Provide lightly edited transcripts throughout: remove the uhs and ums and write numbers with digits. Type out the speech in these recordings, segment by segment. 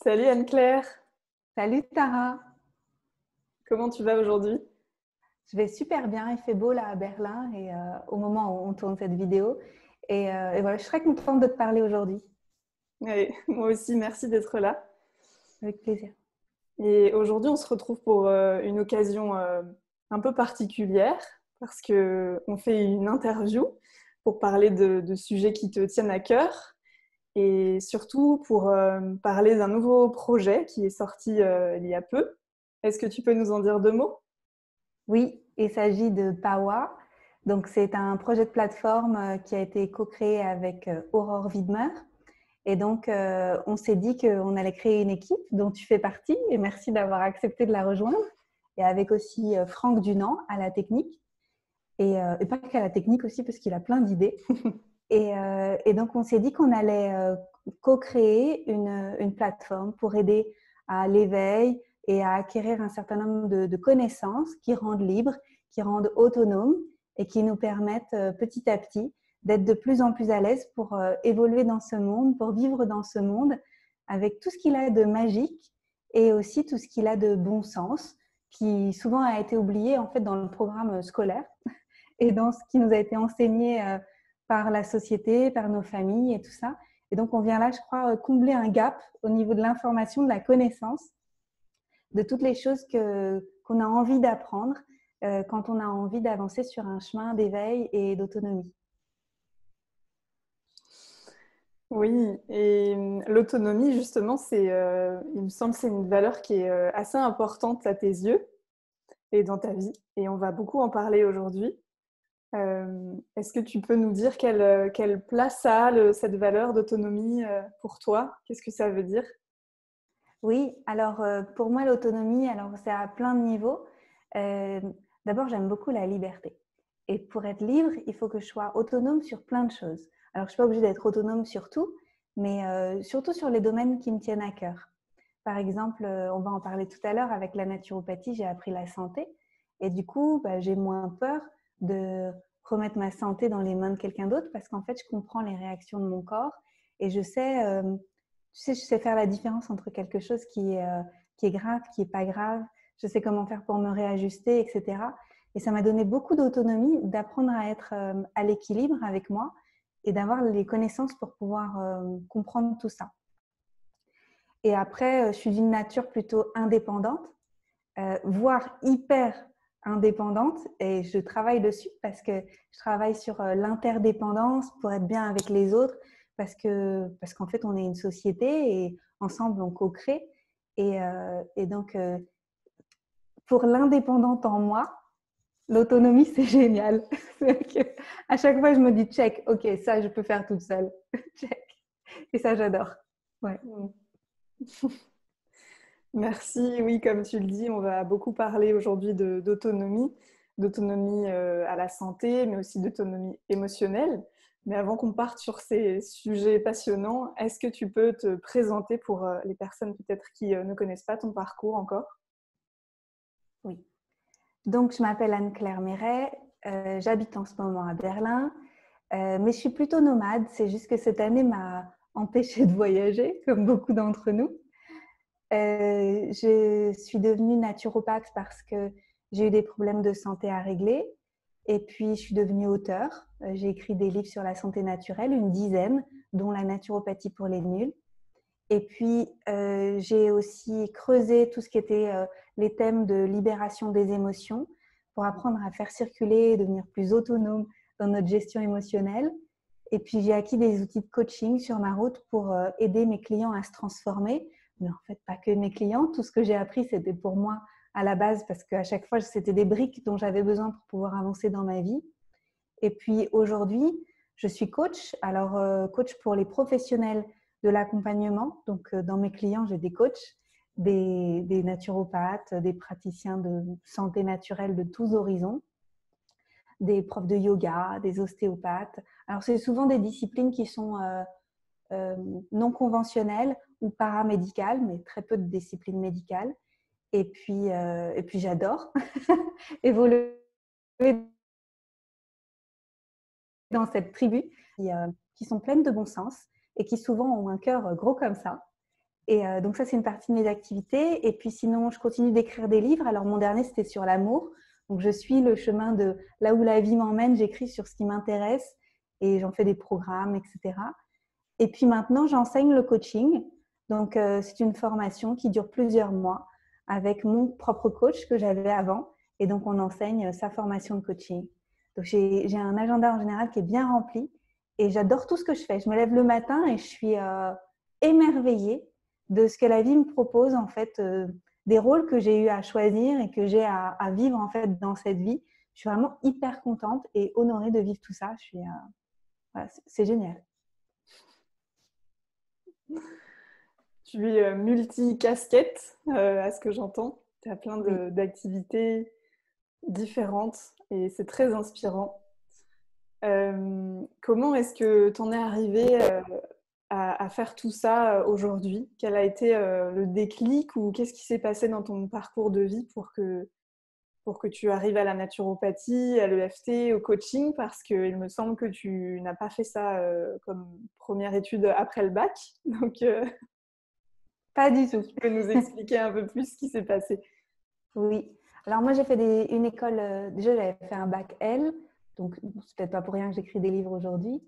Salut Anne-Claire, Salut Tara, comment tu vas aujourd'hui? je vais super bien, il fait beau là à Berlin et au moment où on tourne cette vidéo. Et voilà, je serais contente de te parler aujourd'hui, Oui, moi aussi, merci d'être là. avec plaisir. Et aujourd'hui, on se retrouve pour une occasion un peu particulière parce que on fait une interview pour parler de sujets qui te tiennent à cœur et surtout pour parler d'un nouveau projet qui est sorti il y a peu. Est-ce que tu peux nous en dire deux mots? Oui, il s'agit de Pawa. Donc c'est un projet de plateforme qui a été co-créé avec Aurore Widmer. Et donc on s'est dit qu'on allait créer une équipe dont tu fais partie et merci d'avoir accepté de la rejoindre. Et avec aussi Franck Dunant à la technique et pas qu'à la technique aussi parce qu'il a plein d'idées. Et donc, on s'est dit qu'on allait co-créer une plateforme pour aider à l'éveil et à acquérir un certain nombre de connaissances qui rendent libres, qui rendent autonomes et qui nous permettent petit à petit d'être de plus en plus à l'aise pour évoluer dans ce monde, pour vivre dans ce monde avec tout ce qu'il a de magique et aussi tout ce qu'il a de bon sens, qui souvent a été oublié en fait dans le programme scolaire et dans ce qui nous a été enseigné par la société, par nos familles et tout ça. Et donc, on vient là, je crois, combler un gap au niveau de l'information, de la connaissance, de toutes les choses qu'on a envie d'apprendre quand on a envie d'avancer sur un chemin d'éveil et d'autonomie. Oui, et l'autonomie, justement, il me semble, c'est une valeur qui est assez importante à tes yeux et dans ta vie. Et on va beaucoup en parler aujourd'hui. Est-ce que tu peux nous dire quelle place ça a, cette valeur d'autonomie pour toi? Qu'est-ce que ça veut dire? Oui, alors pour moi, l'autonomie, alors c'est à plein de niveaux. Euh, D'abord, j'aime beaucoup la liberté. Et pour être libre, il faut que je sois autonome sur plein de choses. Alors, je ne suis pas obligée d'être autonome sur tout, mais surtout sur les domaines qui me tiennent à cœur. Par exemple, on va en parler tout à l'heure, avec la naturopathie, j'ai appris la santé. Et du coup, bah, j'ai moins peur de remettre ma santé dans les mains de quelqu'un d'autre parce qu'en fait, je comprends les réactions de mon corps et je sais je sais faire la différence entre quelque chose qui est grave, qui n'est pas grave. Je sais comment faire pour me réajuster, etc. Et ça m'a donné beaucoup d'autonomie, d'apprendre à être à l'équilibre avec moi et d'avoir les connaissances pour pouvoir comprendre tout ça. Et après, je suis d'une nature plutôt indépendante, voire hyper indépendante. Et je travaille dessus parce que je travaille sur l'interdépendance pour être bien avec les autres, parce qu'en fait, on est une société et ensemble, on co-crée. Et donc, pour l'indépendante en moi, l'autonomie, c'est génial. À chaque fois, je me dis, check, ok, ça, je peux faire toute seule. Check. Et ça, j'adore. Ouais. Mm. Merci. Oui, comme tu le dis, on va beaucoup parler aujourd'hui d'autonomie à la santé, mais aussi d'autonomie émotionnelle. Mais avant qu'on parte sur ces sujets passionnants, est-ce que tu peux te présenter pour les personnes peut-être qui ne connaissent pas ton parcours encore? Oui. Donc, je m'appelle Anne-Claire Méret. J'habite en ce moment à Berlin. Mais je suis plutôt nomade. C'est juste que cette année m'a empêchée de voyager, comme beaucoup d'entre nous. Je suis devenue naturopathe parce que j'ai eu des problèmes de santé à régler. Et puis, je suis devenue auteure. J'ai écrit des livres sur la santé naturelle, une dizaine, dont la naturopathie pour les nuls. Et puis, j'ai aussi creusé tout ce qui était les thèmes de libération des émotions pour apprendre à faire circuler et devenir plus autonome dans notre gestion émotionnelle. Et puis, j'ai acquis des outils de coaching sur ma route pour aider mes clients à se transformer. Mais en fait, pas que mes clients. Tout ce que j'ai appris, c'était pour moi à la base parce qu'à chaque fois, c'était des briques dont j'avais besoin pour pouvoir avancer dans ma vie. Et puis aujourd'hui, je suis coach. Alors, coach pour les professionnels de l'accompagnement. Donc, dans mes clients, j'ai des coachs, des naturopathes, des praticiens de santé naturelle de tous horizons, des profs de yoga, des ostéopathes. Alors, c'est souvent des disciplines qui sont euh, non conventionnelles ou paramédicales, mais très peu de disciplines médicales. Et puis j'adore évoluer dans cette tribu qui sont pleines de bon sens et qui souvent ont un cœur gros comme ça. Et donc ça, c'est une partie de mes activités. Et puis sinon, je continue d'écrire des livres. Alors mon dernier, c'était sur l'amour. Donc je suis le chemin de là où la vie m'emmène. J'écris sur ce qui m'intéresse et j'en fais des programmes, etc. Et puis maintenant, j'enseigne le coaching. Donc c'est une formation qui dure plusieurs mois avec mon propre coach que j'avais avant. Et donc on enseigne sa formation de coaching. Donc j'ai un agenda en général qui est bien rempli et j'adore tout ce que je fais. Je me lève le matin et je suis émerveillée de ce que la vie me propose, en fait, des rôles que j'ai eu à choisir et que j'ai à vivre en fait dans cette vie. Je suis vraiment hyper contente et honorée de vivre tout ça. Voilà, c'est génial. Tu es multi-casquette, à ce que j'entends. Tu as plein Oui. d'activités différentes et c'est très inspirant. Comment est-ce que tu en es arrivé à faire tout ça aujourd'hui? Quel a été le déclic ou qu'est-ce qui s'est passé dans ton parcours de vie pour que tu arrives à la naturopathie, à l'EFT, au coaching? Parce qu'il me semble que tu n'as pas fait ça comme première étude après le bac. Donc, Pas du tout. tu peux nous expliquer un peu plus ce qui s'est passé? Oui. Alors moi, j'ai fait une école, déjà j'avais fait un bac L, donc c'est peut-être pas pour rien que j'écris des livres aujourd'hui.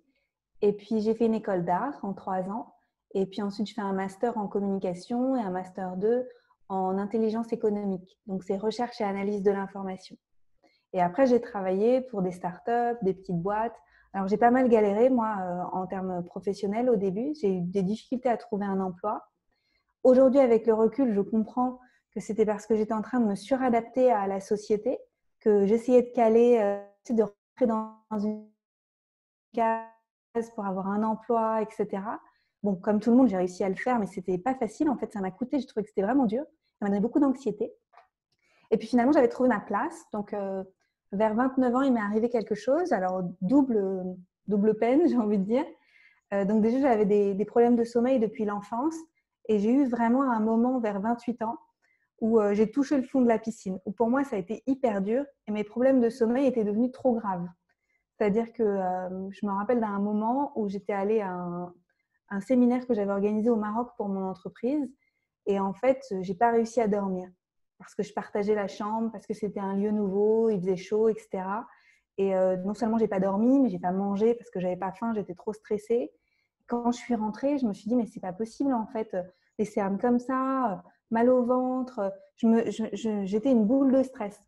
Et puis j'ai fait une école d'art en 3 ans. Et puis ensuite, je fais un master en communication et un master 2 en intelligence économique. Donc c'est recherche et analyse de l'information. Et après, j'ai travaillé pour des startups, des petites boîtes. Alors j'ai pas mal galéré, moi, en termes professionnels au début. J'ai eu des difficultés à trouver un emploi. Aujourd'hui, avec le recul, je comprends que c'était parce que j'étais en train de me suradapter à la société, que j'essayais de caler, de rentrer dans une case pour avoir un emploi, etc. Bon, comme tout le monde, j'ai réussi à le faire, mais c'était pas facile. En fait, ça m'a coûté. Je trouvais que c'était vraiment dur. Ça m'a donné beaucoup d'anxiété. Et puis finalement, j'avais trouvé ma place. Donc, vers 29 ans, il m'est arrivé quelque chose. Alors, double peine, j'ai envie de dire. Donc déjà, j'avais des problèmes de sommeil depuis l'enfance. Et j'ai eu vraiment un moment vers 28 ans où j'ai touché le fond de la piscine. Où pour moi, ça a été hyper dur. Et mes problèmes de sommeil étaient devenus trop graves. C'est-à-dire que je me rappelle d'un moment où j'étais allée à un séminaire que j'avais organisé au Maroc pour mon entreprise. Et en fait, je n'ai pas réussi à dormir parce que je partageais la chambre, parce que c'était un lieu nouveau, il faisait chaud, etc. Et non seulement je n'ai pas dormi, mais je n'ai pas mangé parce que je n'avais pas faim, j'étais trop stressée. Quand je suis rentrée, je me suis dit, mais c'est pas possible en fait, les cernes comme ça, mal au ventre. J'étais une boule de stress.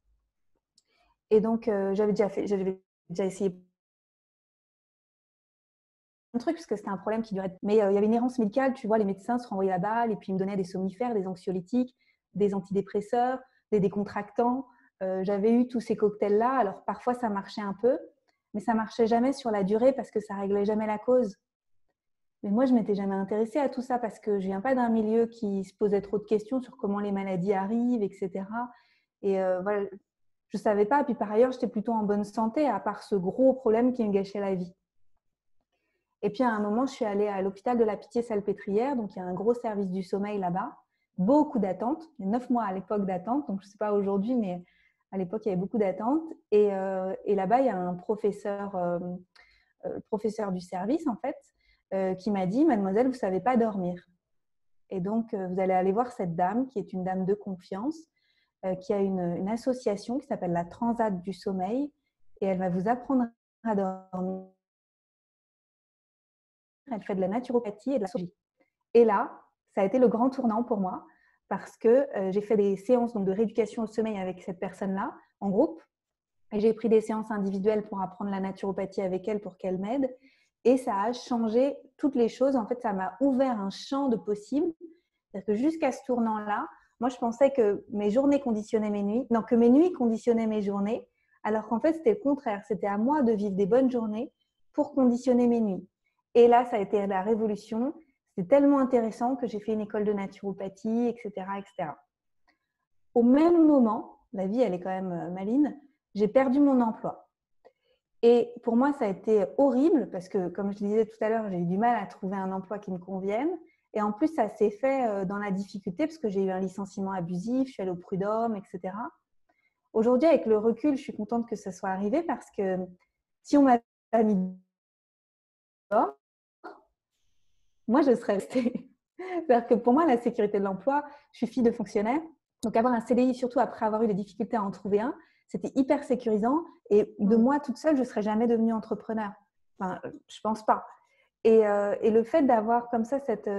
Et donc, j'avais déjà essayé un truc parce que c'était un problème qui durait. Mais il y avait une errance médicale, tu vois, les médecins se renvoyaient la balle et puis ils me donnaient des somnifères, des anxiolytiques, des antidépresseurs, des décontractants. J'avais eu tous ces cocktails-là. Alors parfois ça marchait un peu, mais ça marchait jamais sur la durée parce que ça réglait jamais la cause. Mais moi, je m'étais jamais intéressée à tout ça parce que je viens pas d'un milieu qui se posait trop de questions sur comment les maladies arrivent, etc. Et voilà, je savais pas. Puis par ailleurs, j'étais plutôt en bonne santé, à part ce gros problème qui me gâchait la vie. Et puis à un moment, je suis allée à l'hôpital de la Pitié-Salpêtrière, donc il y a un gros service du sommeil là-bas, beaucoup d'attentes, il y a 9 mois à l'époque d'attente, donc je ne sais pas aujourd'hui, mais à l'époque il y avait beaucoup d'attentes. Et là-bas, il y a un professeur du service en fait, qui m'a dit, mademoiselle, vous ne savez pas dormir. Et donc vous allez aller voir cette dame qui est une dame de confiance, qui a une association qui s'appelle la Transat du sommeil, et elle va vous apprendre à dormir. Elle fait de la naturopathie et de la sophrologie. Et là, ça a été le grand tournant pour moi parce que j'ai fait des séances donc, de rééducation au sommeil avec cette personne-là en groupe. Et j'ai pris des séances individuelles pour apprendre la naturopathie avec elle pour qu'elle m'aide. Et ça a changé toutes les choses. En fait, ça m'a ouvert un champ de possibles. C'est-à-dire que jusqu'à ce tournant-là, moi, je pensais que mes journées conditionnaient mes nuits. Non, que mes nuits conditionnaient mes journées. Alors qu'en fait, c'était le contraire. C'était à moi de vivre des bonnes journées pour conditionner mes nuits. Et là, ça a été la révolution. C'était tellement intéressant que j'ai fait une école de naturopathie, etc., etc. Au même moment, la vie, elle est quand même maligne, j'ai perdu mon emploi. Et pour moi, ça a été horrible parce que, comme je disais tout à l'heure, j'ai eu du mal à trouver un emploi qui me convienne. Et en plus, ça s'est fait dans la difficulté parce que j'ai eu un licenciement abusif, je suis allée au prud'homme, etc. Aujourd'hui, avec le recul, je suis contente que ça soit arrivé parce que si on m'avait pas mis dehors, moi, je serais restée. C'est-à-dire que pour moi, la sécurité de l'emploi, je suis fille de fonctionnaire. Donc, avoir un CDI, surtout après avoir eu des difficultés à en trouver un, c'était hyper sécurisant. Et de Mm. moi toute seule, je ne serais jamais devenue entrepreneur. Enfin, je ne pense pas. Et le fait d'avoir comme ça cette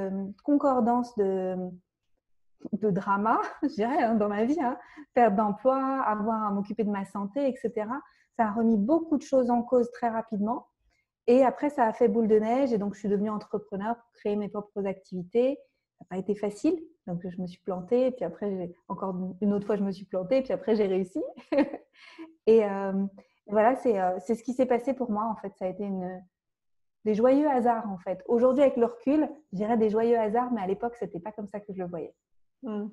concordance de drama, je dirais, hein, dans ma vie, hein, perte d'emploi, avoir à m'occuper de ma santé, etc., ça a remis beaucoup de choses en cause très rapidement. Et après, ça a fait boule de neige et donc je suis devenue entrepreneur pour créer mes propres activités. Ça n'a pas été facile, donc je me suis plantée. Puis après, encore une autre fois, je me suis plantée. Puis après, j'ai réussi. et voilà, c'est ce qui s'est passé pour moi en fait. Ça a été des joyeux hasards en fait. Aujourd'hui, avec le recul, je dirais des joyeux hasards, mais à l'époque, c'était pas comme ça que je le voyais. Mm.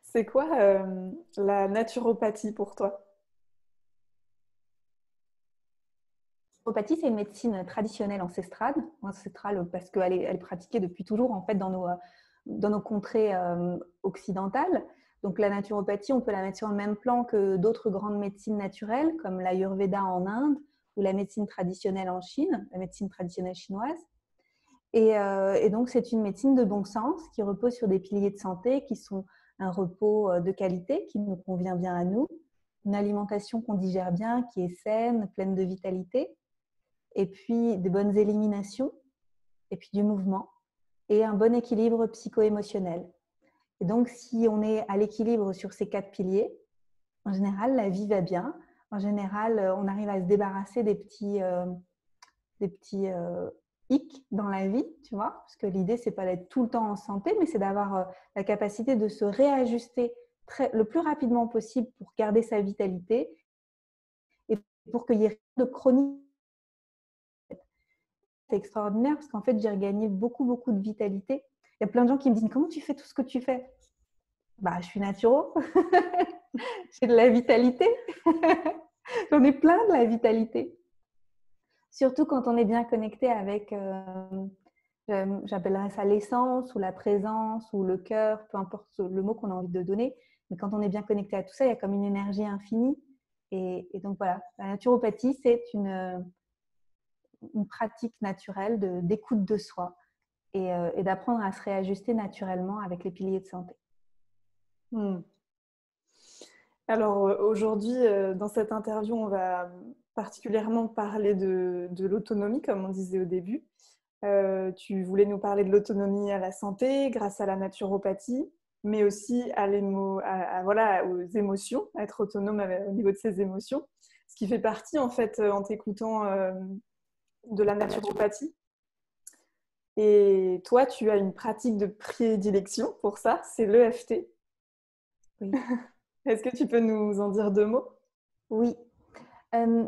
C'est quoi la naturopathie pour toi? L'homéopathie, c'est une médecine traditionnelle ancestrale parce qu'elle est pratiquée depuis toujours en fait dans nos contrées occidentales. Donc la naturopathie, on peut la mettre sur le même plan que d'autres grandes médecines naturelles comme l'Ayurveda en Inde ou la médecine traditionnelle en Chine, la médecine traditionnelle chinoise. Et donc c'est une médecine de bon sens qui repose sur des piliers de santé qui sont un repos de qualité qui nous convient bien à nous, une alimentation qu'on digère bien, qui est saine, pleine de vitalité, et puis des bonnes éliminations, et puis du mouvement, et un bon équilibre psycho-émotionnel. Et donc, si on est à l'équilibre sur ces 4 piliers, en général, la vie va bien. En général, on arrive à se débarrasser des petits hics dans la vie, tu vois, parce que l'idée, c'est pas d'être tout le temps en santé, mais c'est d'avoir la capacité de se réajuster le plus rapidement possible pour garder sa vitalité et pour qu'il y ait rien de chronique. C'est extraordinaire parce qu'en fait, j'ai regagné beaucoup, beaucoup de vitalité. Il y a plein de gens qui me disent comment tu fais tout ce que tu fais? Bah, je suis naturo. J'ai de la vitalité. J'en ai plein de la vitalité. Surtout quand on est bien connecté avec, j'appellerais ça l'essence ou la présence ou le cœur, peu importe le mot qu'on a envie de donner. Mais quand on est bien connecté à tout ça, il y a comme une énergie infinie. Et donc voilà, la naturopathie, c'est une pratique naturelle d'écoute de soi et d'apprendre à se réajuster naturellement avec les piliers de santé. Hmm. Alors aujourd'hui, dans cette interview, on va particulièrement parler de l'autonomie, comme on disait au début. Tu voulais nous parler de l'autonomie à la santé grâce à la naturopathie, mais aussi voilà, aux émotions, être autonome au niveau de ses émotions, ce qui fait partie en fait en t'écoutant de la naturopathie. Et toi, tu as une pratique de prédilection pour ça, c'est l'EFT. Oui. Est-ce que tu peux nous en dire 2 mots? Oui.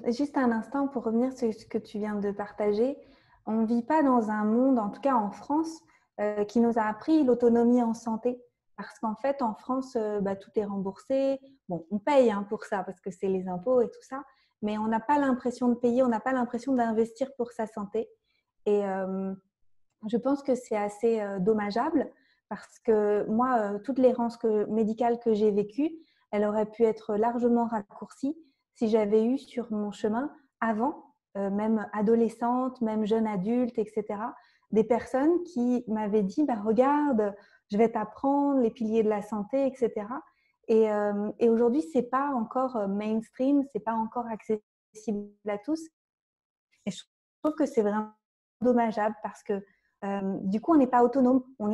Juste un instant pour revenir sur ce que tu viens de partager. On ne vit pas dans un monde, en tout cas en France, qui nous a appris l'autonomie en santé. Parce qu'en fait, en France, tout est remboursé. Bon, on paye pour ça parce que c'est les impôts et tout ça. Mais on n'a pas l'impression de payer, on n'a pas l'impression d'investir pour sa santé. Et je pense que c'est assez dommageable parce que moi, toute l'errance médicale que j'ai vécue, elle aurait pu être largement raccourcie si j'avais eu sur mon chemin avant, même adolescente, même jeune adulte, etc., des personnes qui m'avaient dit regarde, je vais t'apprendre les piliers de la santé, etc. Et aujourd'hui, ce n'est pas encore mainstream, ce n'est pas encore accessible à tous. Et je trouve que c'est vraiment dommageable parce que du coup, on n'est pas autonome, on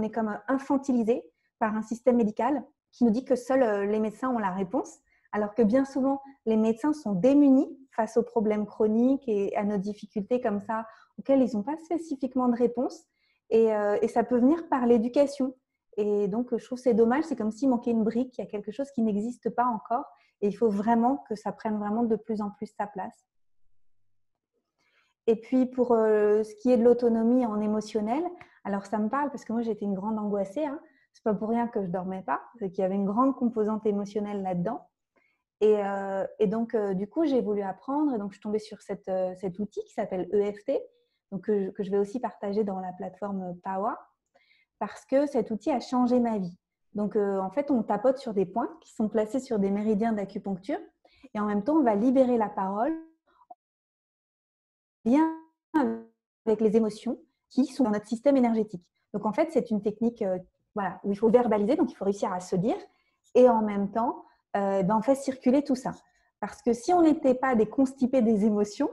est comme infantilisé par un système médical qui nous dit que seuls les médecins ont la réponse, alors que bien souvent, les médecins sont démunis face aux problèmes chroniques et à nos difficultés comme ça, auxquelles ils n'ont pas spécifiquement de réponse. Et ça peut venir par l'éducation. Et donc, je trouve que c'est dommage, c'est comme s'il manquait une brique, il y a quelque chose qui n'existe pas encore, et il faut vraiment que ça prenne vraiment de plus en plus sa place. Et puis, pour ce qui est de l'autonomie en émotionnel, alors ça me parle parce que moi, j'étais une grande angoissée. C'est pas pour rien que je dormais pas, c'est qu'il y avait une grande composante émotionnelle là-dedans. Et donc, du coup, j'ai voulu apprendre. Et donc, je suis tombée sur cet outil qui s'appelle EFT, donc, que je vais aussi partager dans la plateforme Pawa, parce que cet outil a changé ma vie. Donc, en fait, on tapote sur des points qui sont placés sur des méridiens d'acupuncture. Et en même temps, on va libérer la parole, bien avec les émotions qui sont dans notre système énergétique. Donc, en fait, c'est une technique voilà, où il faut verbaliser, donc il faut réussir à se dire et en même temps, on fait circuler tout ça. Parce que si on n'était pas des constipés des émotions,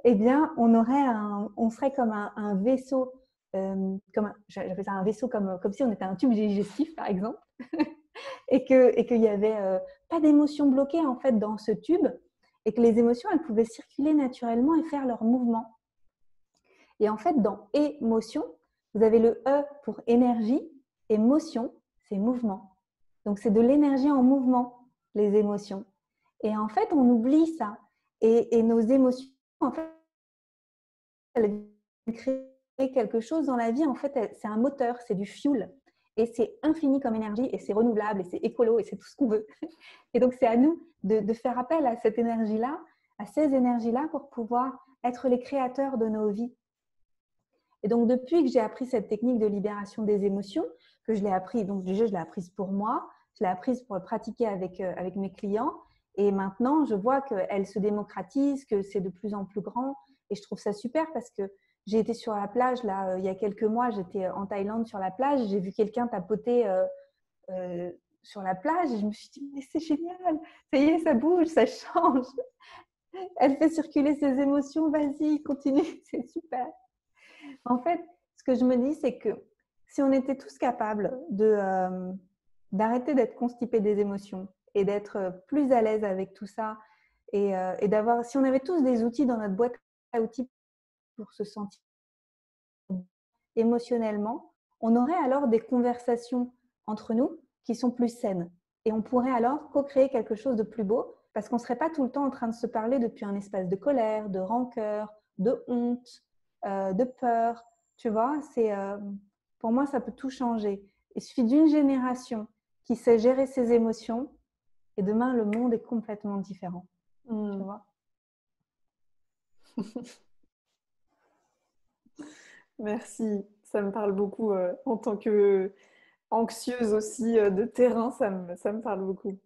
eh bien, on serait comme un vaisseau, j'appelle ça un vaisseau comme si on était un tube digestif, par exemple, et qu'il n'y avait pas d'émotions bloquées en fait dans ce tube, et que les émotions, elles pouvaient circuler naturellement et faire leur mouvement. Et en fait, dans émotion, vous avez le E pour énergie, et motion, c'est mouvement. Donc, c'est de l'énergie en mouvement, les émotions. Et en fait, on oublie ça. Et nos émotions, en fait, elles créent quelque chose dans la vie. En fait, c'est un moteur, c'est du fuel. Et c'est infini comme énergie, et c'est renouvelable, et c'est écolo, et c'est tout ce qu'on veut. Et donc, c'est à nous de faire appel à cette énergie-là, à ces énergies-là, pour pouvoir être les créateurs de nos vies. Et donc, depuis que j'ai appris cette technique de libération des émotions, que je l'ai appris, donc déjà, je l'ai apprise pour moi, je l'ai apprise pour le pratiquer avec mes clients. Et maintenant, je vois qu'elle se démocratise, que c'est de plus en plus grand. Et je trouve ça super parce que j'ai été sur la plage, là, il y a quelques mois, j'étais en Thaïlande sur la plage, j'ai vu quelqu'un tapoter sur la plage et je me suis dit, mais c'est génial, ça y est, ça bouge, ça change. Elle fait circuler ses émotions, vas-y, continue, c'est super. En fait, ce que je me dis, c'est que si on était tous capables d'arrêter d'être constipés des émotions et d'être plus à l'aise avec tout ça et d'avoir, si on avait tous des outils dans notre boîte à outils pour se sentir émotionnellement, on aurait alors des conversations entre nous qui sont plus saines. Et on pourrait alors co-créer quelque chose de plus beau parce qu'on ne serait pas tout le temps en train de se parler depuis un espace de colère, de rancœur, de honte, de peur. Tu vois, pour moi, ça peut tout changer. Il suffit d'une génération qui sait gérer ses émotions et demain, le monde est complètement différent. Tu vois. Merci, ça me parle beaucoup en tant que anxieuse aussi de terrain, ça me parle beaucoup.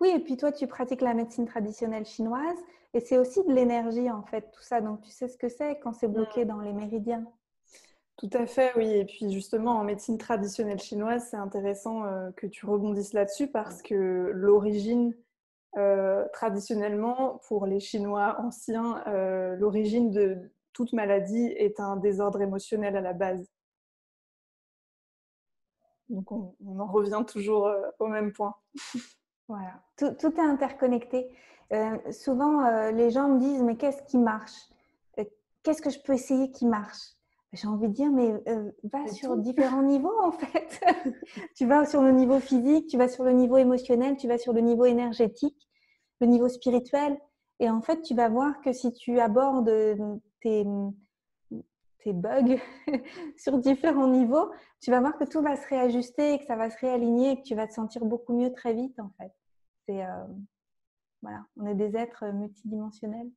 Oui, et puis toi, tu pratiques la médecine traditionnelle chinoise et c'est aussi de l'énergie en fait, tout ça. Donc, tu sais ce que c'est quand c'est bloqué dans les méridiens. Tout à fait, oui. Et puis justement, en médecine traditionnelle chinoise, c'est intéressant que tu rebondisses là-dessus parce que l'origine, traditionnellement, pour les Chinois anciens, l'origine de toute maladie est un désordre émotionnel à la base. Donc on en revient toujours au même point. Voilà, tout est interconnecté. Souvent, les gens me disent, mais qu'est-ce qui marche? Qu'est-ce que je peux essayer qui marche? J'ai envie de dire, mais va sur différents niveaux en fait. Tu vas sur le niveau physique, tu vas sur le niveau émotionnel, tu vas sur le niveau énergétique, le niveau spirituel. Et en fait, tu vas voir que si tu abordes tes bugs sur différents niveaux, tu vas voir que tout va se réajuster, que ça va se réaligner et que tu vas te sentir beaucoup mieux très vite en fait. Voilà, on est des êtres multidimensionnels.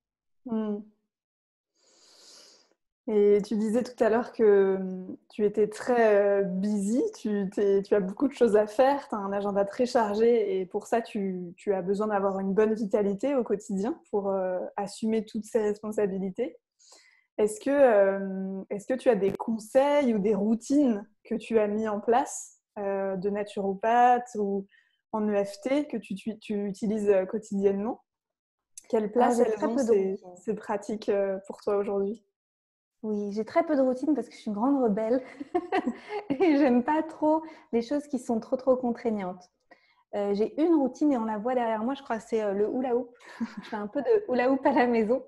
Et tu disais tout à l'heure que tu étais très busy, tu as beaucoup de choses à faire, tu as un agenda très chargé et pour ça, tu as besoin d'avoir une bonne vitalité au quotidien pour assumer toutes ces responsabilités. Est-ce que tu as des conseils ou des routines que tu as mis en place de naturopathe ou en EFT que tu utilises quotidiennement? Quelle place elles ont ces pratiques pour toi aujourd'hui? Oui, j'ai très peu de routine parce que je suis une grande rebelle et j'aime pas trop les choses qui sont trop contraignantes. J'ai une routine et on la voit derrière moi, je crois que c'est le hula hoop. Je fais un peu de hula hoop à la maison.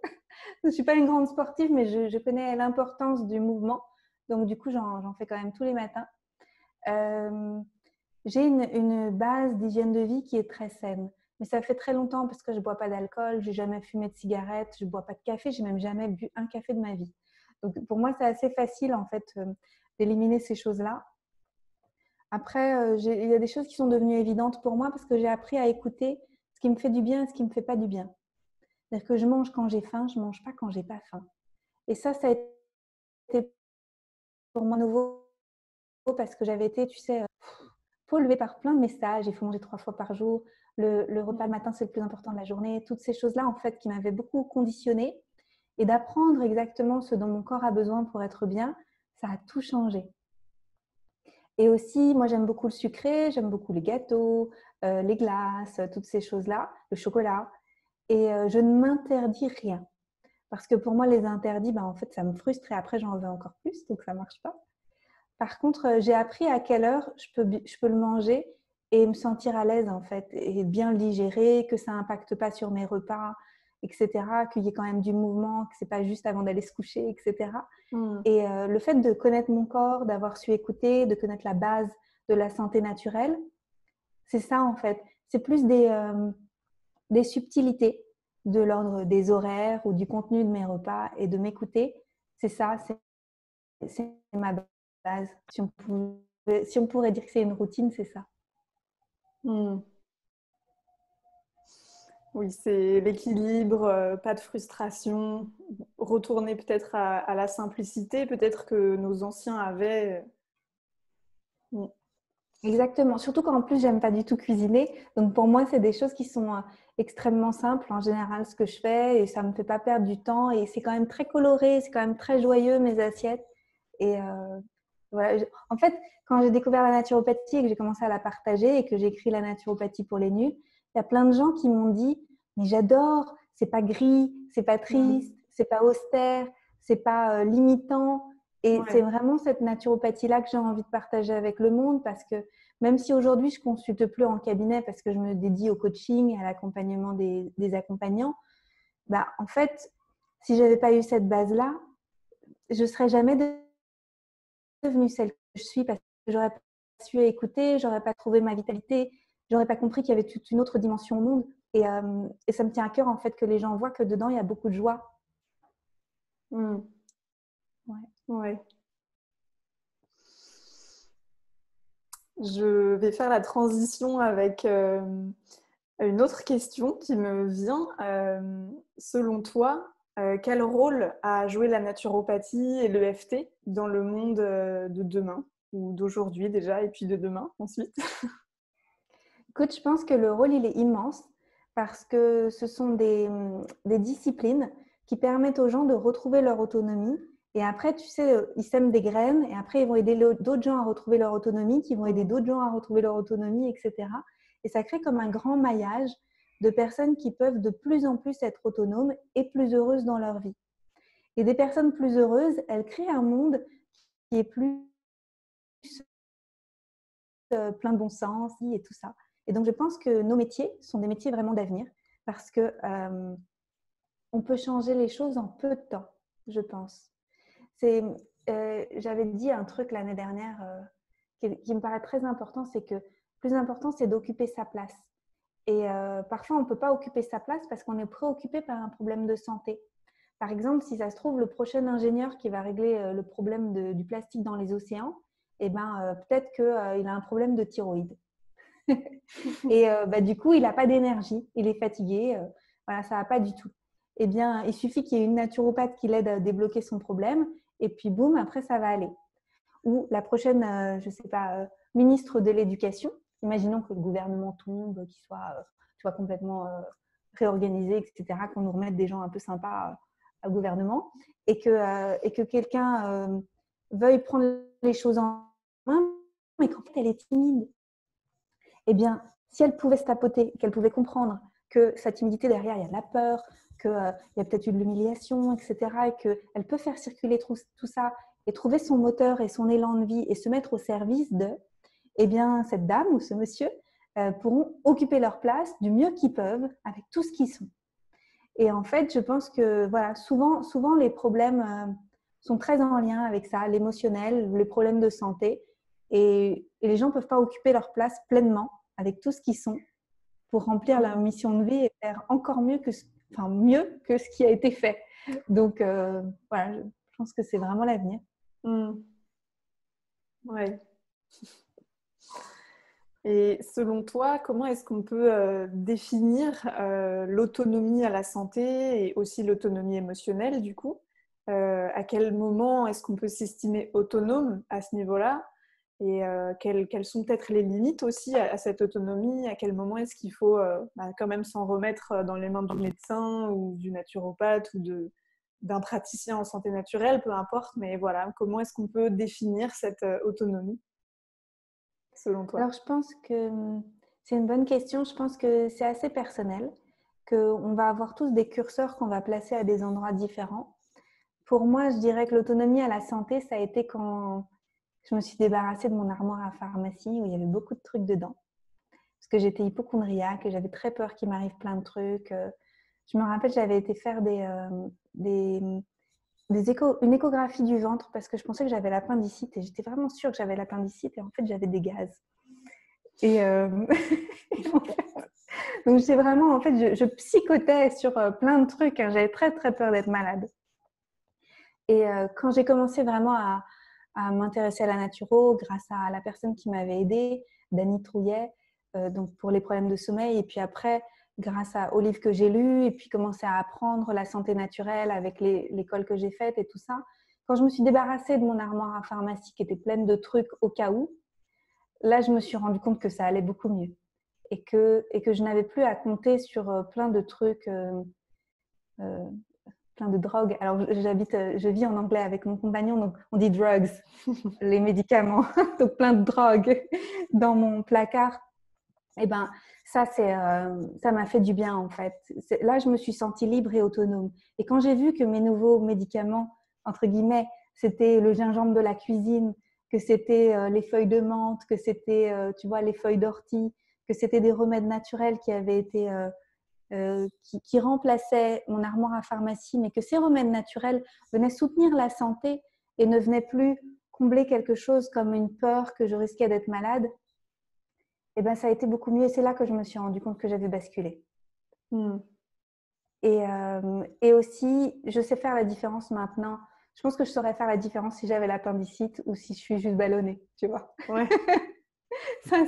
Je ne suis pas une grande sportive, mais je connais l'importance du mouvement. Donc, du coup, j'en fais quand même tous les matins. J'ai une base d'hygiène de vie qui est très saine. Mais ça fait très longtemps parce que je ne bois pas d'alcool, je n'ai jamais fumé de cigarette, je ne bois pas de café, je n'ai même jamais bu un café de ma vie. Donc, pour moi, c'est assez facile en fait d'éliminer ces choses-là. Après, il y a des choses qui sont devenues évidentes pour moi parce que j'ai appris à écouter ce qui me fait du bien et ce qui ne me fait pas du bien. C'est-à-dire que je mange quand j'ai faim, je ne mange pas quand j'ai pas faim. Et ça a été pour moi nouveau parce que j'avais été, tu sais, polluée par plein de messages. Il faut manger 3 fois par jour. Le repas le matin, c'est le plus important de la journée. Toutes ces choses-là, en fait, qui m'avaient beaucoup conditionnée. et d'apprendre exactement ce dont mon corps a besoin pour être bien, ça a tout changé. Et aussi, moi, j'aime beaucoup le sucré, j'aime beaucoup les gâteaux, les glaces, toutes ces choses-là, le chocolat. Et je ne m'interdis rien. Parce que pour moi, les interdits, en fait, ça me frustre et après, j'en veux encore plus, donc ça ne marche pas. Par contre, j'ai appris à quelle heure je peux le manger et me sentir à l'aise, en fait, et bien le digérer, que ça n'impacte pas sur mes repas, etc., qu'il y ait quand même du mouvement, que ce n'est pas juste avant d'aller se coucher, etc. Et le fait de connaître mon corps, d'avoir su écouter, de connaître la base de la santé naturelle, c'est ça, en fait. C'est plus des subtilités de l'ordre des horaires ou du contenu de mes repas et de m'écouter. C'est ça, c'est ma base. Si on pourrait dire que c'est une routine, c'est ça. Oui, c'est l'équilibre, pas de frustration, retourner peut-être à la simplicité, peut-être que nos anciens avaient. Exactement. Surtout qu'en plus, j'aime pas du tout cuisiner. Donc pour moi, c'est des choses qui sont extrêmement simples en général, ce que je fais, et ça me fait pas perdre du temps. Et c'est quand même très coloré, c'est quand même très joyeux, mes assiettes. Et voilà. En fait, quand j'ai découvert la naturopathie et que j'ai commencé à la partager et que j'ai écrit la naturopathie pour les nuls, il y a plein de gens qui m'ont dit, mais j'adore, c'est pas gris, c'est pas triste, c'est pas austère, c'est pas limitant. Et c'est vraiment cette naturopathie-là que j'ai envie de partager avec le monde, parce que même si aujourd'hui je ne consulte plus en cabinet parce que je me dédie au coaching et à l'accompagnement des accompagnants, en fait, si je n'avais pas eu cette base-là, je ne serais jamais devenue celle que je suis, parce que je n'aurais pas su écouter, je n'aurais pas trouvé ma vitalité, je n'aurais pas compris qu'il y avait toute une autre dimension au monde. Et ça me tient à cœur, en fait, que les gens voient que dedans, il y a beaucoup de joie. Ouais. Je vais faire la transition avec une autre question qui me vient. Selon toi, quel rôle a joué la naturopathie et l'EFT dans le monde de demain, ou d'aujourd'hui déjà, et puis de demain ensuite? Écoute, je pense que le rôle, il est immense, parce que ce sont des disciplines qui permettent aux gens de retrouver leur autonomie. Et après, tu sais, ils sèment des graines et après, ils vont aider d'autres gens à retrouver leur autonomie, qui vont aider d'autres gens à retrouver leur autonomie, etc. Et ça crée comme un grand maillage de personnes qui peuvent de plus en plus être autonomes et plus heureuses dans leur vie. Et des personnes plus heureuses, elles créent un monde qui est plus plein de bon sens et tout ça. Et donc, je pense que nos métiers sont des métiers vraiment d'avenir, parce que on peut changer les choses en peu de temps, je pense. J'avais dit un truc l'année dernière qui me paraît très important, c'est que le plus important, c'est d'occuper sa place. Et parfois, on ne peut pas occuper sa place parce qu'on est préoccupé par un problème de santé. Par exemple, si ça se trouve, le prochain ingénieur qui va régler le problème du plastique dans les océans, peut-être qu'il a un problème de thyroïde. Et du coup, il n'a pas d'énergie, il est fatigué, voilà, ça ne va pas du tout. Eh bien, il suffit qu'il y ait une naturopathe qui l'aide à débloquer son problème, et puis boum, après, ça va aller. Ou la prochaine, je ne sais pas, ministre de l'Éducation, imaginons que le gouvernement tombe, qu'il soit complètement réorganisé, etc., qu'on nous remette des gens un peu sympas au gouvernement, et que quelqu'un veuille prendre les choses en main, mais qu'en fait, elle est timide. Eh bien, si elle pouvait se tapoter, qu'elle pouvait comprendre que sa timidité derrière, il y a de la peur, qu'il y a peut-être eu de l'humiliation, etc., et qu'elle peut faire circuler tout ça et trouver son moteur et son élan de vie et se mettre au service de, eh bien, cette dame ou ce monsieur pourront occuper leur place du mieux qu'ils peuvent avec tout ce qu'ils sont. Et en fait, je pense que voilà, souvent les problèmes sont très en lien avec ça, l'émotionnel, les problèmes de santé. Et les gens ne peuvent pas occuper leur place pleinement avec tout ce qu'ils sont pour remplir leur mission de vie et faire encore mieux que ce qui a été fait. Donc, voilà, je pense que c'est vraiment l'avenir. Ouais. Et selon toi, comment est-ce qu'on peut définir l'autonomie à la santé et aussi l'autonomie émotionnelle du coup? À quel moment est-ce qu'on peut s'estimer autonome à ce niveau-là? Et quelles sont peut-être les limites aussi à cette autonomie? À quel moment est-ce qu'il faut quand même s'en remettre dans les mains du médecin ou du naturopathe ou d'un praticien en santé naturelle, peu importe, mais voilà, comment est-ce qu'on peut définir cette autonomie selon toi? Alors, je pense que c'est une bonne question. Je pense que c'est assez personnel, qu'on va avoir tous des curseurs qu'on va placer à des endroits différents. Pour moi, je dirais que l'autonomie à la santé, ça a été quand je me suis débarrassée de mon armoire à pharmacie où il y avait beaucoup de trucs dedans. Parce que j'étais hypocondriaque et j'avais très peur qu'il m'arrive plein de trucs. Je me rappelle, j'avais été faire des, une échographie du ventre parce que je pensais que j'avais l'appendicite et j'étais vraiment sûre que j'avais l'appendicite et en fait, j'avais des gaz. Et donc, j'ai vraiment, en fait, je psychotais sur plein de trucs. Hein. J'avais très, très peur d'être malade. Et quand j'ai commencé vraiment à m'intéresser à la naturo, grâce à la personne qui m'avait aidée, Dany Trouillet, donc pour les problèmes de sommeil, et puis après, grâce aux livres que j'ai lus, et puis commencer à apprendre la santé naturelle avec l'école que j'ai faite et tout ça, quand je me suis débarrassée de mon armoire à pharmacie qui était pleine de trucs au cas où, là, je me suis rendu compte que ça allait beaucoup mieux et que je n'avais plus à compter sur plein de trucs, plein de drogues. Alors, je vis en anglais avec mon compagnon, donc on dit drugs, les médicaments, donc plein de drogues dans mon placard. Et ben, ça m'a fait du bien en fait. Là, je me suis sentie libre et autonome. Et quand j'ai vu que mes nouveaux médicaments, entre guillemets, c'était le gingembre de la cuisine, que c'était les feuilles de menthe, que c'était, tu vois, les feuilles d'ortie, que c'était des remèdes naturels qui avaient été, qui remplaçaient mon armoire à pharmacie, mais que ces remèdes naturels venaient soutenir la santé et ne venaient plus combler quelque chose comme une peur que je risquais d'être malade, et ben ça a été beaucoup mieux. Et c'est là que je me suis rendu compte que j'avais basculé. Et aussi, je sais faire la différence maintenant. Je pense que je saurais faire la différence si j'avais l'appendicite ou si je suis juste ballonnée, tu vois. Ouais. Ça,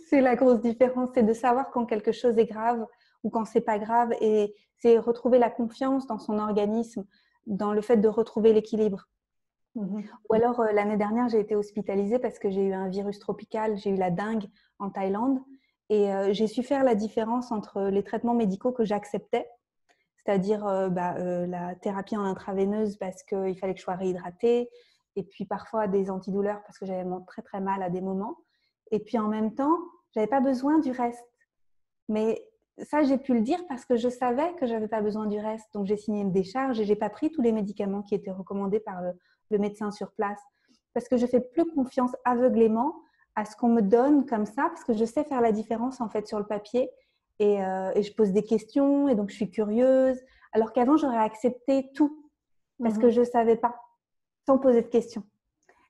c'est la grosse différence, c'est de savoir quand quelque chose est grave ou quand c'est pas grave. Et c'est retrouver la confiance dans son organisme, dans le fait de retrouver l'équilibre. Ou alors, l'année dernière, j'ai été hospitalisée parce que j'ai eu un virus tropical, j'ai eu la dengue en Thaïlande. Et j'ai su faire la différence entre les traitements médicaux que j'acceptais, c'est-à-dire la thérapie en intraveineuse parce qu'il fallait que je sois réhydratée, et puis parfois des antidouleurs parce que j'avais très très mal à des moments. Et puis en même temps, je n'avais pas besoin du reste. Mais ça, j'ai pu le dire parce que je savais que je n'avais pas besoin du reste. Donc j'ai signé une décharge et je n'ai pas pris tous les médicaments qui étaient recommandés par le médecin sur place. Parce que je fais plus confiance aveuglément à ce qu'on me donne comme ça, parce que je sais faire la différence en fait sur le papier. Et je pose des questions et donc je suis curieuse. Alors qu'avant, j'aurais accepté tout parce que je ne savais pas, sans poser de questions.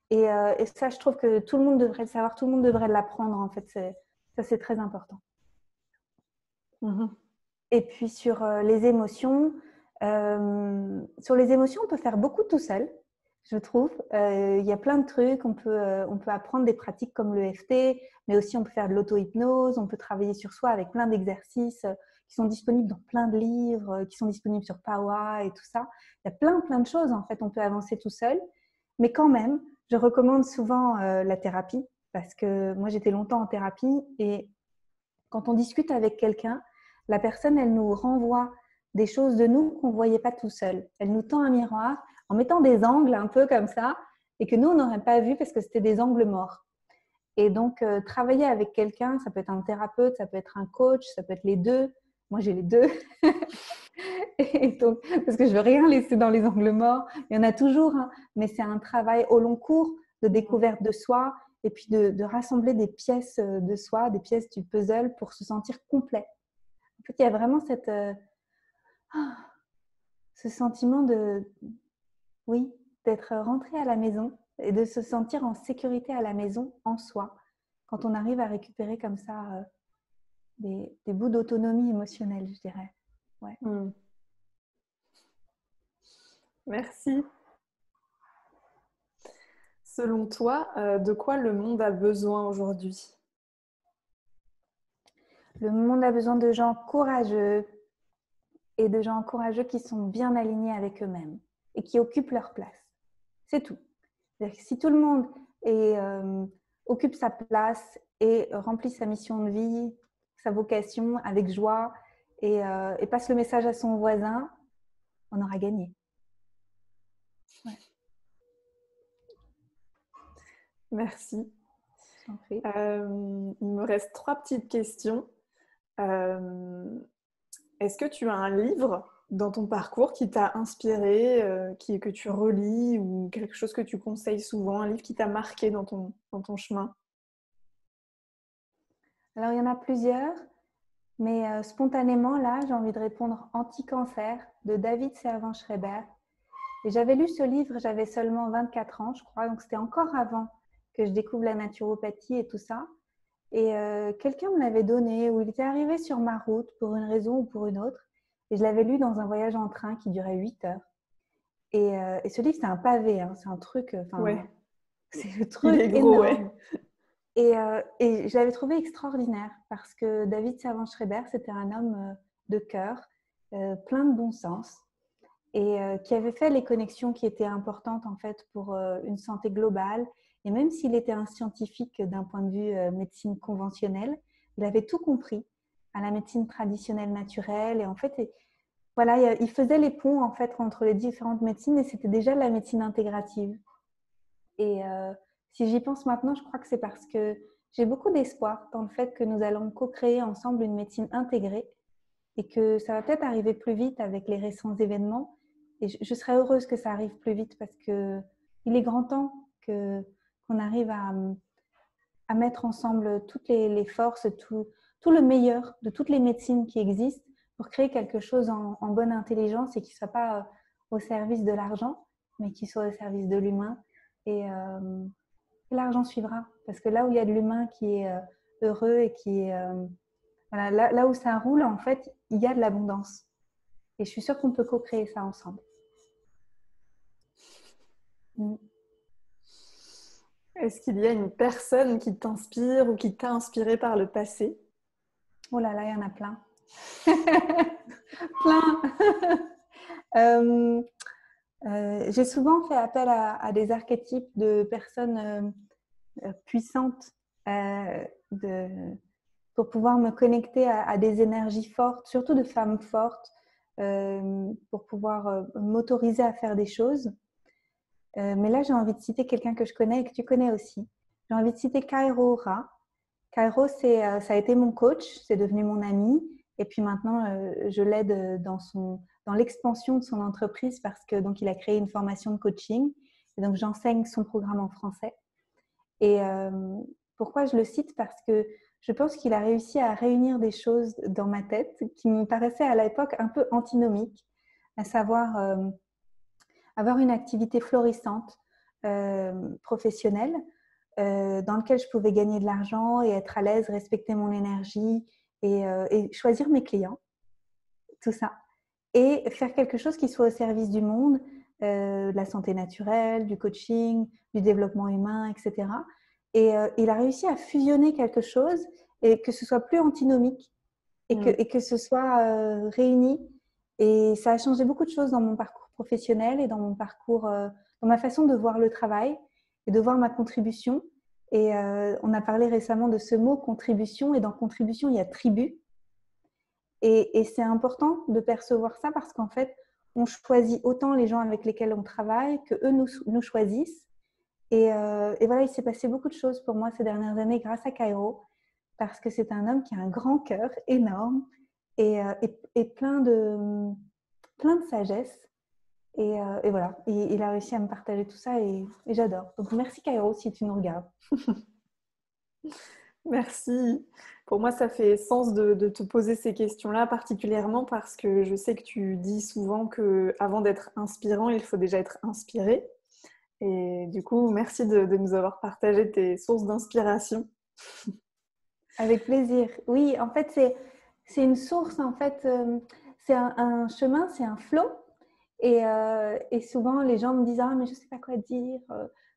Et ça, je trouve que tout le monde devrait le savoir, tout le monde devrait l'apprendre en fait. Ça, c'est très important. Et puis sur les émotions, on peut faire beaucoup tout seul, je trouve. Il y a plein de trucs, on peut apprendre des pratiques comme le l'EFT, mais aussi on peut faire de l'auto-hypnose, on peut travailler sur soi avec plein d'exercices qui sont disponibles dans plein de livres, qui sont disponibles sur Pawa et tout ça. Il y a plein de choses, en fait, on peut avancer tout seul. Mais quand même, je recommande souvent la thérapie, parce que moi j'étais longtemps en thérapie et quand on discute avec quelqu'un, la personne, elle nous renvoie des choses de nous qu'on ne voyait pas tout seul. Elle nous tend un miroir en mettant des angles un peu comme ça et que nous, on n'aurait pas vu parce que c'était des angles morts. Et donc, travailler avec quelqu'un, ça peut être un thérapeute, ça peut être un coach, ça peut être les deux. Moi, j'ai les deux. Et donc, parce que je ne veux rien laisser dans les angles morts. Il y en a toujours, hein, mais c'est un travail au long cours de découverte de soi et puis de rassembler des pièces de soi, des pièces du puzzle pour se sentir complet. En fait, il y a vraiment ce sentiment oui, d'être rentré à la maison et de se sentir en sécurité à la maison, en soi, quand on arrive à récupérer comme ça des bouts d'autonomie émotionnelle, je dirais. Ouais. Merci. Selon toi, de quoi le monde a besoin aujourd'hui? Le monde a besoin de gens courageux et de gens courageux qui sont bien alignés avec eux-mêmes et qui occupent leur place. C'est tout. C'est-à-dire que si tout le monde occupe sa place et remplit sa mission de vie, sa vocation avec joie et passe le message à son voisin, on aura gagné. Ouais. Merci. J'en prie. Il me reste 3 petites questions. Est-ce que tu as un livre dans ton parcours qui t'a inspiré, que tu relis ou quelque chose que tu conseilles souvent, un livre qui t'a marqué dans ton chemin? Alors, il y en a plusieurs, mais spontanément, là, j'ai envie de répondre Anti-cancer de David Servan-Schreiber. Et j'avais lu ce livre, j'avais seulement 24 ans, je crois, donc c'était encore avant que je découvre la naturopathie et tout ça. Et quelqu'un me l'avait donné, ou il était arrivé sur ma route pour une raison ou pour une autre. Et je l'avais lu dans un voyage en train qui durait 8 heures. Et ce livre, c'est un pavé, hein, c'est un truc, Ouais, c'est le il truc est gros, ouais. énorme. Et je l'avais trouvé extraordinaire parce que David Servan-Schreiber, c'était un homme de cœur, plein de bon sens et qui avait fait les connexions qui étaient importantes en fait pour une santé globale. Et même s'il était un scientifique d'un point de vue médecine conventionnelle, il avait tout compris à la médecine traditionnelle naturelle. Et en fait, voilà, il faisait les ponts en fait entre les différentes médecines et c'était déjà de la médecine intégrative. Et si j'y pense maintenant, je crois que c'est parce que j'ai beaucoup d'espoir dans le fait que nous allons co-créer ensemble une médecine intégrée et que ça va peut-être arriver plus vite avec les récents événements. Et je serais heureuse que ça arrive plus vite parce qu'il est grand temps qu'on arrive à mettre ensemble toutes les forces, tout le meilleur de toutes les médecines qui existent pour créer quelque chose en bonne intelligence et qui ne soit pas au service de l'argent, mais qui soit au service de l'humain. Et l'argent suivra. Parce que là où il y a de l'humain qui est heureux et qui est... voilà, là où ça roule, en fait, il y a de l'abondance. Et je suis sûre qu'on peut co-créer ça ensemble. Mm. Est-ce qu'il y a une personne qui t'inspire ou qui t'a inspiré par le passé? Oh là là, il y en a plein. Plein. euh, j'ai souvent fait appel à des archétypes de personnes puissantes de, pour pouvoir me connecter à des énergies fortes, surtout de femmes fortes, pour pouvoir m'autoriser à faire des choses. Mais là, j'ai envie de citer quelqu'un que je connais et que tu connais aussi. J'ai envie de citer Kairo Ra. Kairo, ça a été mon coach, c'est devenu mon ami. Et puis maintenant, je l'aide dans l'expansion de son entreprise parce que donc il a créé une formation de coaching. Et donc, j'enseigne son programme en français. Et pourquoi je le cite? Parce que je pense qu'il a réussi à réunir des choses dans ma tête qui me paraissaient à l'époque un peu antinomiques, à savoir avoir une activité florissante, professionnelle, dans laquelle je pouvais gagner de l'argent et être à l'aise, respecter mon énergie et choisir mes clients, tout ça. Et faire quelque chose qui soit au service du monde, de la santé naturelle, du coaching, du développement humain, etc. Et il a réussi à fusionner quelque chose et que ce soit plus antinomique et que ce soit réuni. Et ça a changé beaucoup de choses dans mon parcours professionnel et dans mon parcours, dans ma façon de voir le travail et de voir ma contribution. Et on a parlé récemment de ce mot contribution et dans contribution, il y a tribu. Et c'est important de percevoir ça parce qu'en fait, on choisit autant les gens avec lesquels on travaille que eux nous choisissent. Et voilà, il s'est passé beaucoup de choses pour moi ces dernières années grâce à Kairo parce que c'est un homme qui a un grand cœur énorme et plein de sagesse. Et voilà, il a réussi à me partager tout ça et j'adore. Donc merci Kairo si tu nous regardes. Merci. Pour moi, ça fait sens de te poser ces questions-là, particulièrement parce que je sais que tu dis souvent qu'avant d'être inspirant, il faut déjà être inspiré. Et du coup, merci de nous avoir partagé tes sources d'inspiration. Avec plaisir. Oui, en fait, c'est une source, en fait, c'est un chemin, c'est un flot. Et souvent, les gens me disent ah, mais je ne sais pas quoi dire,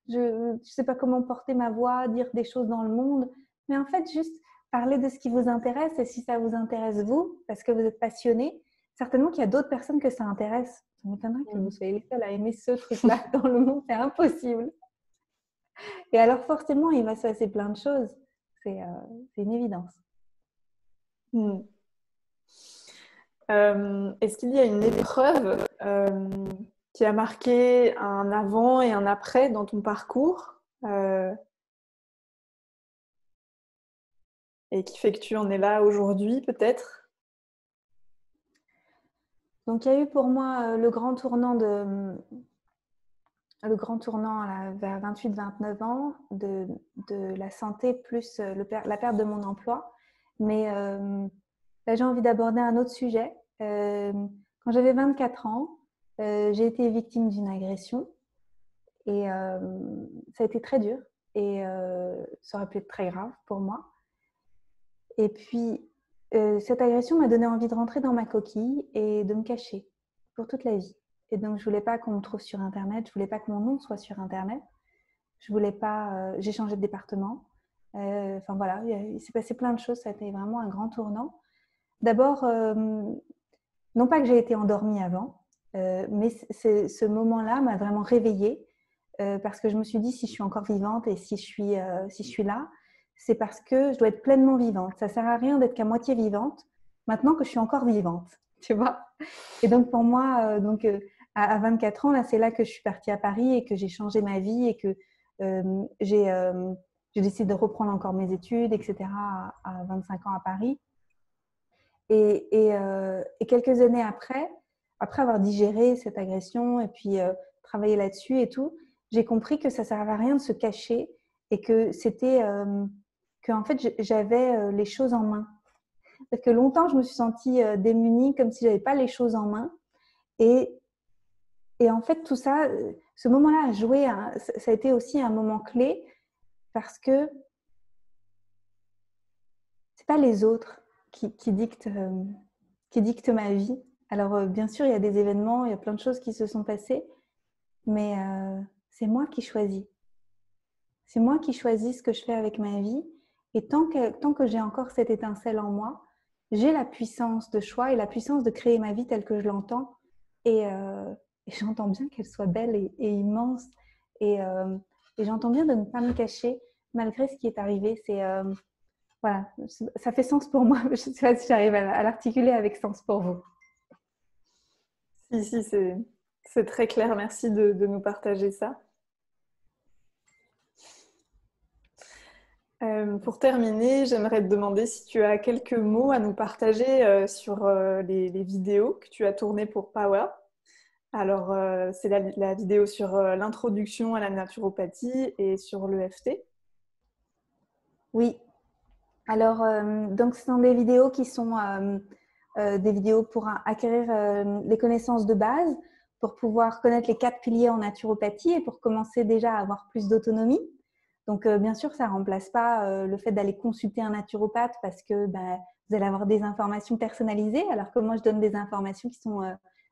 je ne sais pas comment porter ma voix, dire des choses dans le monde. Mais en fait, juste parler de ce qui vous intéresse. Et si ça vous intéresse, vous, parce que vous êtes passionné, certainement qu'il y a d'autres personnes que ça intéresse. Ça m'étonnerait que vous soyez les seuls à aimer ce truc-là dans le monde. C'est impossible. Et alors, forcément, il va se passer plein de choses. C'est une évidence. Est-ce qu'il y a une épreuve qui a marqué un avant et un après dans ton parcours et qui fait que tu en es là aujourd'hui peut-être? Donc, il y a eu pour moi le grand tournant là, vers 28-29 ans de la santé plus la perte de mon emploi. Mais là, j'ai envie d'aborder un autre sujet. Quand j'avais 24 ans, j'ai été victime d'une agression et ça a été très dur et ça aurait pu être très grave pour moi. Et puis, cette agression m'a donné envie de rentrer dans ma coquille et de me cacher pour toute la vie. Et donc, je voulais pas qu'on me trouve sur Internet, je voulais pas que mon nom soit sur Internet. Je voulais pas. J'ai changé de département. Enfin voilà, il s'est passé plein de choses. Ça a été vraiment un grand tournant. D'abord, non pas que j'ai été endormie avant, mais ce moment-là m'a vraiment réveillée parce que je me suis dit si je suis encore vivante et si je suis là, c'est parce que je dois être pleinement vivante. Ça sert à rien d'être qu'à moitié vivante maintenant que je suis encore vivante, tu vois. Et donc pour moi, à 24 ans, là, c'est là que je suis partie à Paris et que j'ai changé ma vie et que j'ai décidé de reprendre encore mes études, etc. à 25 ans à Paris. Et quelques années après avoir digéré cette agression et puis travaillé là-dessus et tout, j'ai compris que ça ne servait à rien de se cacher et que c'était que en fait j'avais les choses en main. Parce que longtemps je me suis sentie démunie, comme si j'avais pas les choses en main. Et en fait tout ça, ce moment-là a joué, ça a été aussi un moment clé parce que c'est pas les autres qui dictent ma vie. Alors, bien sûr, il y a des événements, il y a plein de choses qui se sont passées, mais c'est moi qui choisis. C'est moi qui choisis ce que je fais avec ma vie. Et tant que j'ai encore cette étincelle en moi, j'ai la puissance de choix et la puissance de créer ma vie telle que je l'entends. Et j'entends bien qu'elle soit belle et immense. Et j'entends bien de ne pas me cacher malgré ce qui est arrivé. Voilà, ça fait sens pour moi. Je ne sais pas si j'arrive à l'articuler avec sens pour vous. Si, c'est très clair. Merci de nous partager ça. Pour terminer, j'aimerais te demander si tu as quelques mots à nous partager sur les vidéos que tu as tournées pour Power. Alors, c'est la vidéo sur l'introduction à la naturopathie et sur l'EFT. Oui, alors donc ce sont des vidéos qui sont des vidéos pour acquérir les connaissances de base, pour pouvoir connaître les 4 piliers en naturopathie et pour commencer déjà à avoir plus d'autonomie. Donc bien sûr, ça ne remplace pas le fait d'aller consulter un naturopathe parce que vous allez avoir des informations personnalisées, alors que moi je donne des informations qui sont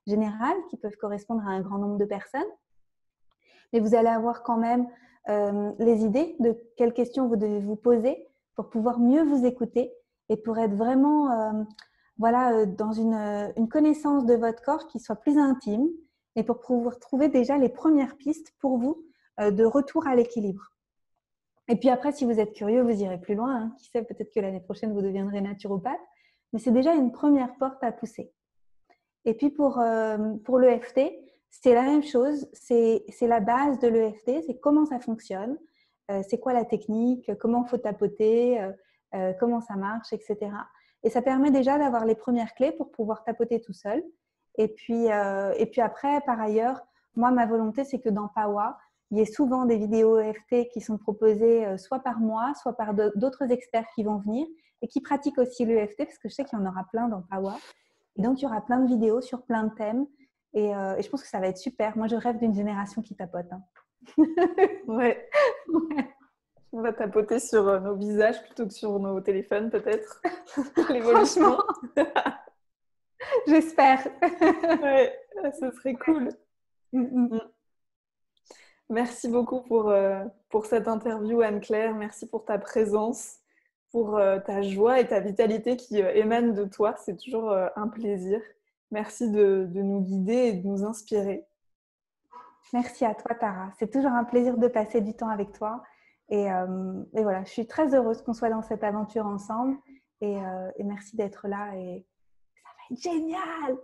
générales, qui peuvent correspondre à un grand nombre de personnes. Mais vous allez avoir quand même les idées de quelles questions vous devez vous poser pour pouvoir mieux vous écouter et pour être vraiment dans une connaissance de votre corps qui soit plus intime et pour pouvoir trouver déjà les premières pistes pour vous de retour à l'équilibre. Et puis après, si vous êtes curieux, vous irez plus loin. Hein. Qui sait, peut-être que l'année prochaine, vous deviendrez naturopathe. Mais c'est déjà une première porte à pousser. Et puis pour l'EFT, c'est la même chose. C'est la base de l'EFT. C'est comment ça fonctionne, c'est quoi la technique, comment il faut tapoter, comment ça marche, etc. Et ça permet déjà d'avoir les premières clés pour pouvoir tapoter tout seul. Et puis après, par ailleurs, moi, ma volonté, c'est que dans Pawa, il y ait souvent des vidéos EFT qui sont proposées soit par moi, soit par d'autres experts qui vont venir et qui pratiquent aussi l'EFT, parce que je sais qu'il y en aura plein dans Pawa. Et donc, il y aura plein de vidéos sur plein de thèmes. Et je pense que ça va être super. Moi, je rêve d'une génération qui tapote. Hein. Ouais. On va tapoter sur nos visages plutôt que sur nos téléphones, peut-être. L'évolution. J'espère. Ouais, ce serait cool. Merci beaucoup pour cette interview, Anne-Claire. Merci pour ta présence, pour ta joie et ta vitalité qui émanent de toi. C'est toujours un plaisir. Merci de nous guider et de nous inspirer. Merci à toi, Tara. C'est toujours un plaisir de passer du temps avec toi. Et voilà, je suis très heureuse qu'on soit dans cette aventure ensemble. Et merci d'être là. Et ça va être génial.